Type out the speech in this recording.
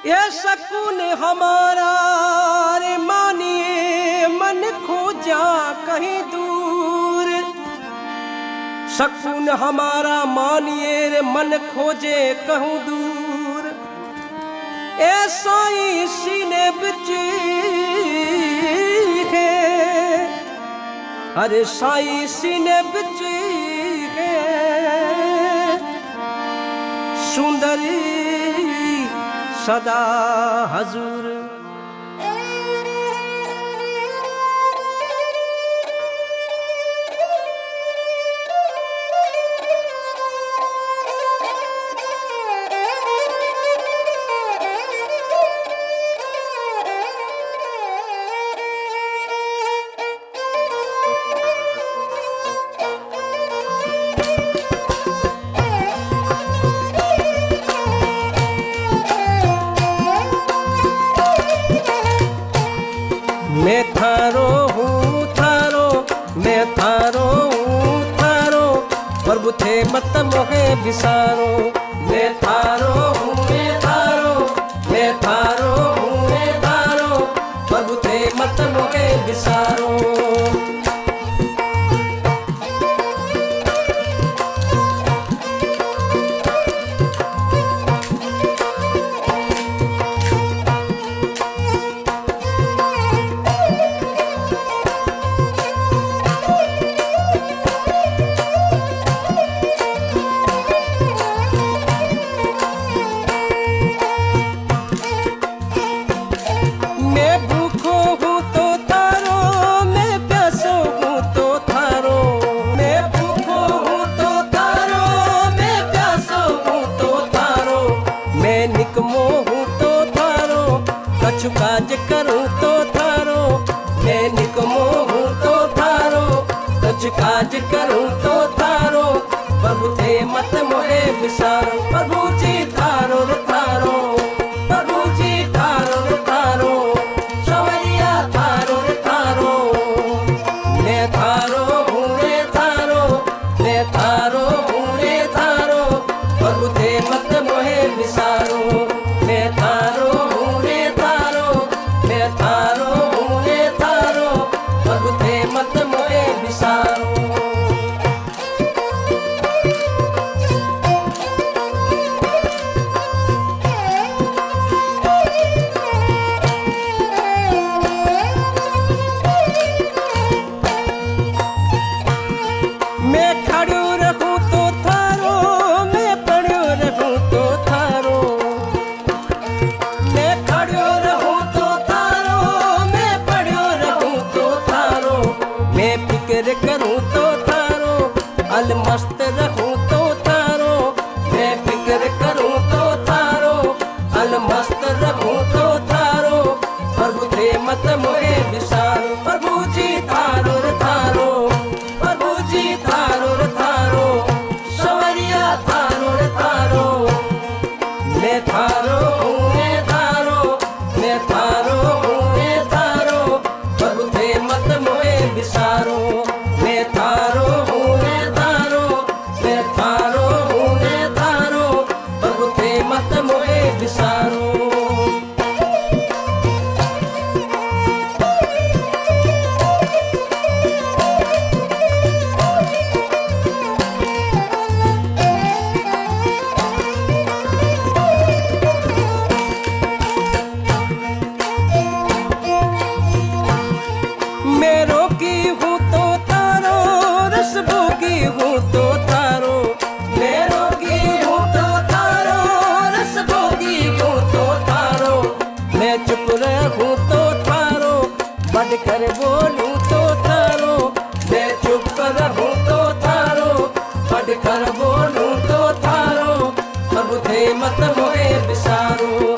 ये सकून हमारा रे मानिए मन खोजा कहीं दूर। सकून हमारा मानिए रे मन खोजे कहूँ दूर। ए साई सीने बिच है, अरे साई सीने बिच है सुंदरी सदा हजूर। मैं थारो हूँ थारो, मैं थारो हूँ थारो, प्रभु थे मत मोहे विसारो। मैं थारो हूँ मैं थारो, मैं थारो हूँ मैं थारो, प्रभु थे मत मोहे विसारो। कछु काज करूं तो थारो, मैं निकमो हूँ तो थारो, कछु काज करूं तो थारो, प्रभु थे मत मोहे विसारो। प्रभु जी थारो रे थारो, प्रभु जी थारो रे थारो, सवरिया थारो रे थारो। मैं थारो हूँ रे थारो, मैं थारो हूँ रे थारो, प्रभु थे मत मोहे विसारो। मैं थारो हूँ रे थारो, मैं थारो हूँ रे थारो, प्रभु थे मत मोहे विसारो। मैं खड़ो रहूं तो थारो, मैं पड़ो रहूं तो थारो, मैं खड़ो रहूं तो थारो, मैं पड़ो रहूं तो थारो, मैं फिक्र करूं तो थारो, अलमस्त रहूं तो थारो, मैं फिक्र करूं तो थारो, अलमस्त रहूं तो थारो, प्रभु थे मत मोहे विसारो। प्रभु जी थारो रे थारो, प्रभु जी थारो रे थारो, सवरिया थारो रे थारो। मैं थारो हूँ मैं थारो, मैं थारो हूँ मैं थारो, प्रभु थे मत मोहे विसारो। मैं थारो हूँ मैं थारो, मैं थारो हूँ मैं थारो, प्रभु थे मत मोहे विसारो। मैं रोगी हूँ तो थारो, रस भोगी हूँ तो थारो, मैं रोगी हूँ तो थारो, रस भोगी हूँ तो थारो, मैं चुप रहूँ तो थारो, बढ़ कर बोलूँ तो थारो, मैं चुप रहूँ तो थारो, बढ़ कर बोलूँ तो थारो, प्रभु थे मत मोहे विसारो।